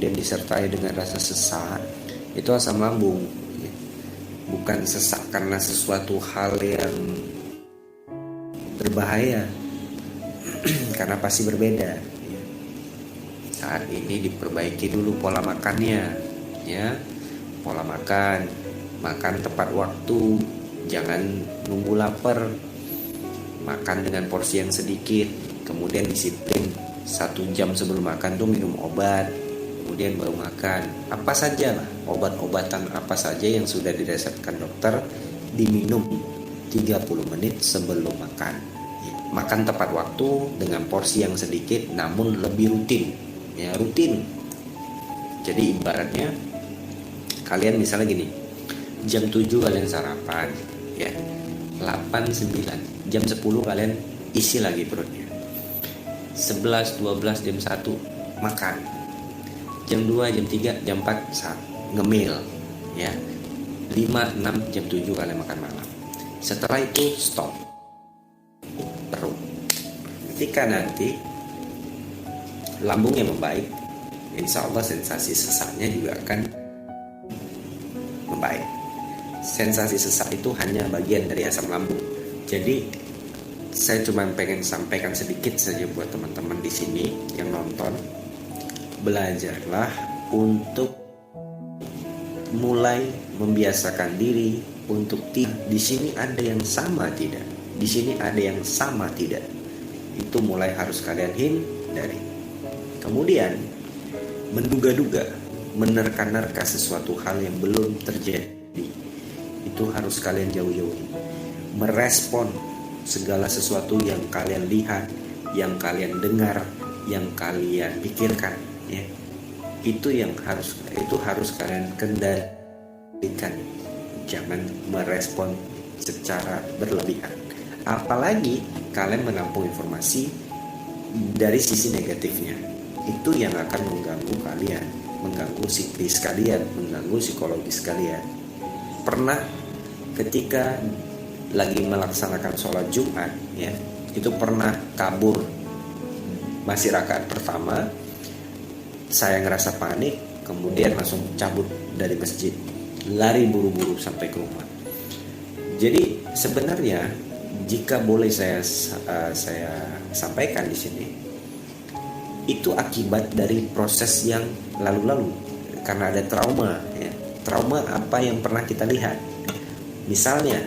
kemudian disertai dengan rasa sesak, itu asam lambung. Bukan sesak karena sesuatu hal yang berbahaya, karena pasti berbeda. Saat ini diperbaiki dulu pola makannya, ya. Pola makan, makan tepat waktu, jangan nunggu lapar, makan dengan porsi yang sedikit, kemudian disiplin 1 jam sebelum makan tuh minum obat, kemudian baru makan. Apa saja lah, obat-obatan apa saja yang sudah diresepkan dokter diminum 30 menit sebelum makan. Makan tepat waktu dengan porsi yang sedikit namun lebih rutin, ya rutin. Jadi ibaratnya kalian misalnya gini, jam 7 kalian sarapan, ya 8, 9, jam 10 kalian isi lagi perutnya, 11, 12, jam 1 makan, jam 2, jam 3, jam 4 ngemil, ya 5, 6, jam 7 kalian makan malam. Setelah itu stop perut. Ketika nanti lambungnya membaik, insya Allah sensasi sesaknya juga akan membaik. Sensasi sesak itu hanya bagian dari asam lambung. Jadi saya cuma pengen sampaikan sedikit saja buat teman-teman di sini yang nonton. Belajarlah untuk mulai membiasakan diri untuk di sini ada yang sama tidak, di sini ada yang sama tidak. Itu mulai harus kalian hindari. Kemudian menduga-duga, menerka-nerka sesuatu hal yang belum terjadi, itu harus kalian jauh-jauhi. Merespon segala sesuatu yang kalian lihat, yang kalian dengar, yang kalian pikirkan, ya. Itu harus kalian kendalikan. Jangan merespon secara berlebihan. Apalagi kalian menampung informasi dari sisi negatifnya. Itu yang akan mengganggu kalian, mengganggu psikis kalian, mengganggu psikologis kalian. Pernah ketika lagi melaksanakan sholat Jumat, ya, itu pernah kabur, masih rakaat pertama, saya ngerasa panik, kemudian langsung cabut dari masjid, lari buru-buru sampai ke rumah. Jadi sebenarnya jika boleh saya sampaikan di sini, itu akibat dari proses yang lalu-lalu, karena ada trauma, ya. Trauma apa yang pernah kita lihat. Misalnya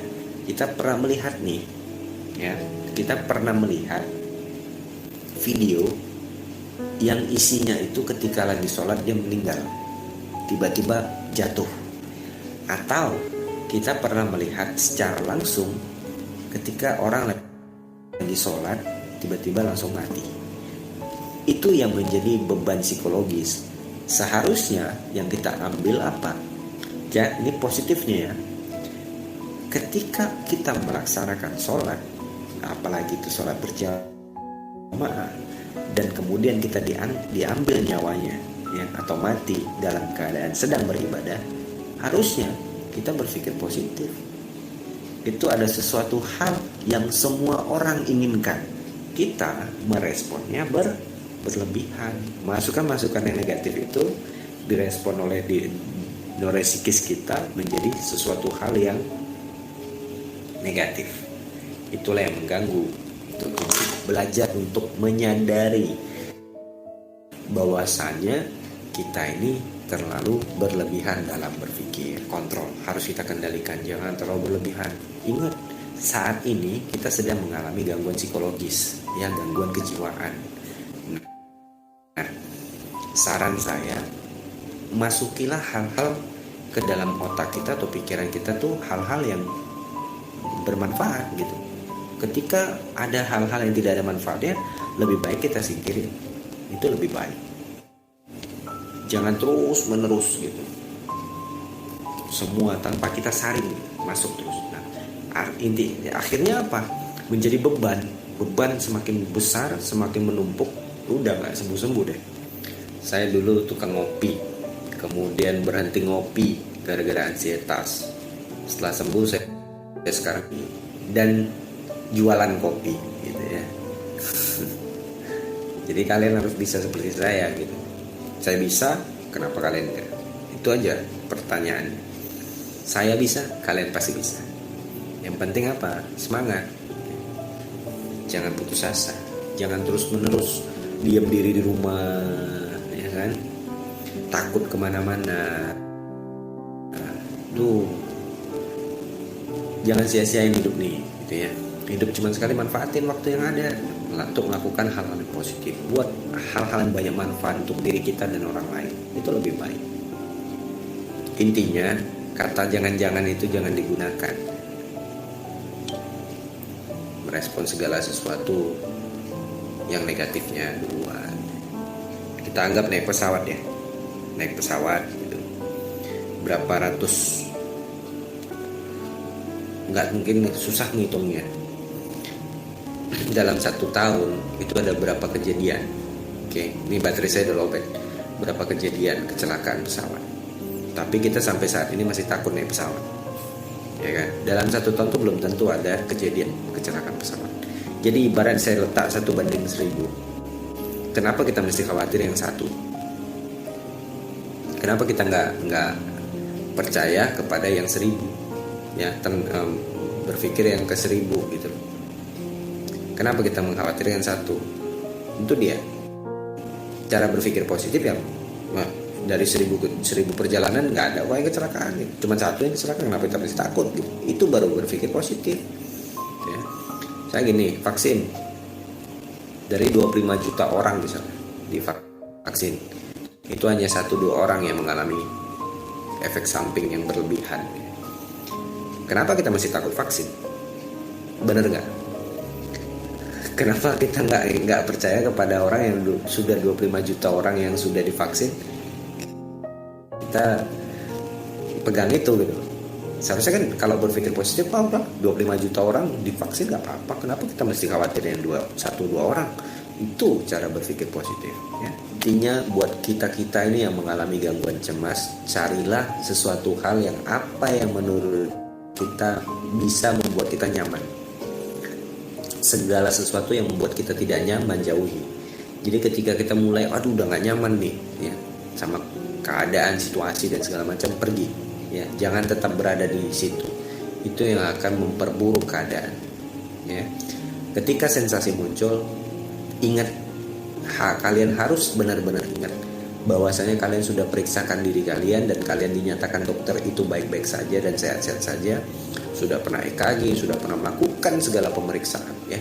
kita pernah melihat nih, ya, kita pernah melihat video yang isinya itu ketika lagi sholat dia meninggal, tiba-tiba jatuh. Atau kita pernah melihat secara langsung ketika orang lagi sholat tiba-tiba langsung mati. Itu yang menjadi beban psikologis. Seharusnya yang kita ambil apa? Ya, ini positifnya, ya. Ketika kita melaksanakan sholat, apalagi itu sholat berjamaah, dan kemudian kita diambil nyawanya, ya, atau mati dalam keadaan sedang beribadah, harusnya kita berpikir positif. Itu ada sesuatu hal yang semua orang inginkan. Kita meresponnya berlebihan. Masukan-masukan yang negatif itu direspon oleh psikis kita menjadi sesuatu hal yang negatif. Itulah yang mengganggu. Itu belajar untuk menyadari bahwasanya kita ini terlalu berlebihan dalam berpikir. Kontrol harus kita kendalikan, jangan terlalu berlebihan. Ingat, saat ini kita sedang mengalami gangguan psikologis, ya, gangguan kejiwaan. Nah, saran saya, masukilah hal-hal ke dalam otak kita atau pikiran kita tuh hal-hal yang bermanfaat gitu. Ketika ada hal-hal yang tidak ada manfaatnya, lebih baik kita singkirin. Itu lebih baik. Jangan terus menerus gitu, semua tanpa kita saring masuk terus. Nah, akhirnya apa? Menjadi beban semakin besar, semakin menumpuk. Udah gak sembuh-sembuh deh. Saya dulu tukang ngopi, kemudian berhenti ngopi gara-gara ansietas. Setelah sembuh saya sekarang dan jualan kopi gitu, ya. Jadi kalian harus bisa seperti saya gitu. Saya bisa kenapa kalian enggak? Itu aja pertanyaan. Saya bisa, kalian pasti bisa. Yang penting apa? Semangat. Jangan putus asa. Jangan terus-menerus diam diri di rumah, ya kan? Takut kemana-mana. Tuh, jangan sia-siain hidup nih, gitu ya. Hidup cuma sekali, manfaatin waktu yang ada untuk melakukan hal-hal yang positif. Buat hal-hal yang banyak manfaat untuk diri kita dan orang lain. Itu lebih baik. Intinya, kata jangan-jangan itu jangan digunakan. Merespon segala sesuatu yang negatifnya duluan. Kita anggap naik pesawat ya. Naik pesawat gitu. Berapa ratus, nggak mungkin, susah ngitungnya. Dalam 1 tahun itu ada berapa kejadian. Oke, ini baterai saya udah lowbat. Berapa kejadian kecelakaan pesawat. Tapi kita sampai saat ini masih takut naik pesawat, ya kan? Dalam 1 tahun itu belum tentu ada kejadian kecelakaan pesawat. Jadi ibarat saya letak 1:1000. Kenapa kita mesti khawatir yang 1? Kenapa kita nggak percaya kepada yang 1000? Ya, berpikir yang ke 1000 gitu. Kenapa kita mengkhawatirkan 1? Itu dia. Cara berpikir positif ya. Nah, dari 1000 perjalanan nggak ada yang kecelakaan, cuma 1 yang kecelakaan, kenapa kita masih takut gitu. Itu baru berpikir positif ya. Saya gini, vaksin dari 25 juta orang misalnya divaksin, itu hanya 1-2 orang yang mengalami efek samping yang berlebihan. Kenapa kita masih takut vaksin? Bener nggak? Kenapa kita nggak percaya kepada orang yang sudah 25 juta orang yang sudah divaksin? Kita pegang itu gitu. Seharusnya kan kalau berpikir positif, apa 25 juta orang divaksin gak apa-apa, kenapa kita mesti khawatir yang 1-2 orang? Itu cara berpikir positif ya. Intinya buat kita ini yang mengalami gangguan cemas, carilah sesuatu hal yang apa yang menurut kita bisa membuat kita nyaman. Segala sesuatu yang membuat kita tidak nyaman, jauhi. Jadi ketika kita mulai udah gak nyaman nih ya, sama keadaan, situasi dan segala macam, pergi ya. Jangan tetap berada di situ. Itu yang akan memperburuk keadaan ya. Ketika sensasi muncul, ingat, kalian harus benar-benar ingat bahwasanya kalian sudah periksakan diri kalian dan kalian dinyatakan dokter itu baik-baik saja dan sehat-sehat saja. Sudah pernah EKG, sudah pernah melakukan segala pemeriksaan ya.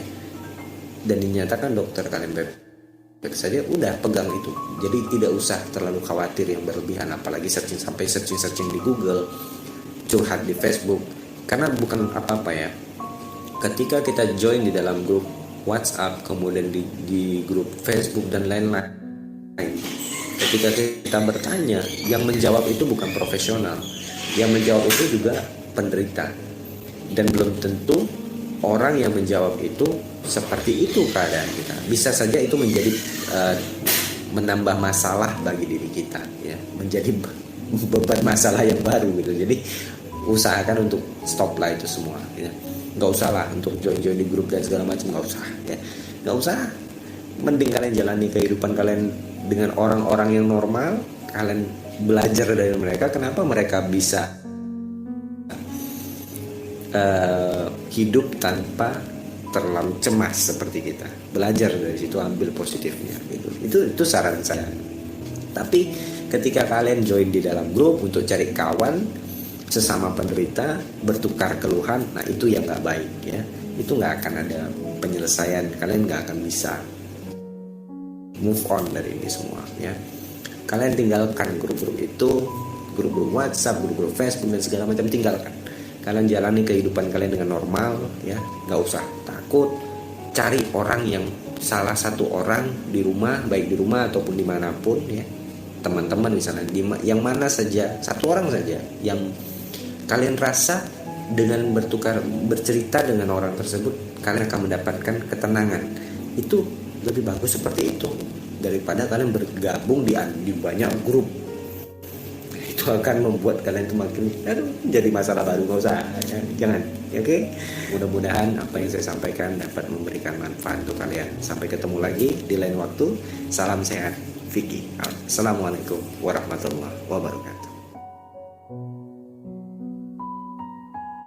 Dan dinyatakan dokter kalian baik saja, udah pegang itu. Jadi tidak usah terlalu khawatir yang berlebihan, apalagi searching di Google, curhat di Facebook, karena bukan apa-apa ya. Ketika kita join di dalam grup WhatsApp, kemudian di grup Facebook dan lain-lain, ketika kita bertanya, yang menjawab itu bukan profesional, yang menjawab itu juga penderita, dan belum tentu orang yang menjawab itu seperti itu keadaan kita. Bisa saja itu menjadi menambah masalah bagi diri kita ya, menjadi beban masalah yang baru gitu. Jadi usahakan untuk stop lah itu semua ya. Nggak usah lah untuk join di grup dan segala macam, nggak usah ya, nggak usah. Mending kalian jalani kehidupan kalian dengan orang-orang yang normal. Kalian belajar dari mereka, kenapa mereka bisa hidup tanpa terlalu cemas seperti kita. Belajar dari situ, ambil positifnya gitu. Itu saran saya. Tapi ketika kalian join di dalam grup untuk cari kawan sesama penderita, bertukar keluhan, nah itu yang nggak baik ya. Itu nggak akan ada penyelesaian, kalian nggak akan bisa move on dari ini semua ya. Kalian tinggalkan grup-grup itu, grup-grup WhatsApp, grup-grup Facebook dan segala macam, tinggalkan. Kalian jalani kehidupan kalian dengan normal ya, nggak usah takut. Cari orang yang salah satu orang di rumah, baik di rumah ataupun dimanapun ya, teman-teman misalnya, yang mana saja, satu orang saja yang kalian rasa dengan bercerita dengan orang tersebut kalian akan mendapatkan ketenangan. Itu lebih bagus seperti itu daripada kalian bergabung di banyak grup. Itu akan membuat kalian itu makin jadi masalah baru. Nggak usah ya, jangan ya, oke. Mudah-mudahan apa yang saya sampaikan dapat memberikan manfaat untuk kalian. Sampai ketemu lagi di lain waktu. Salam sehat. fikih. Assalamualaikum warahmatullahi wabarakatuh.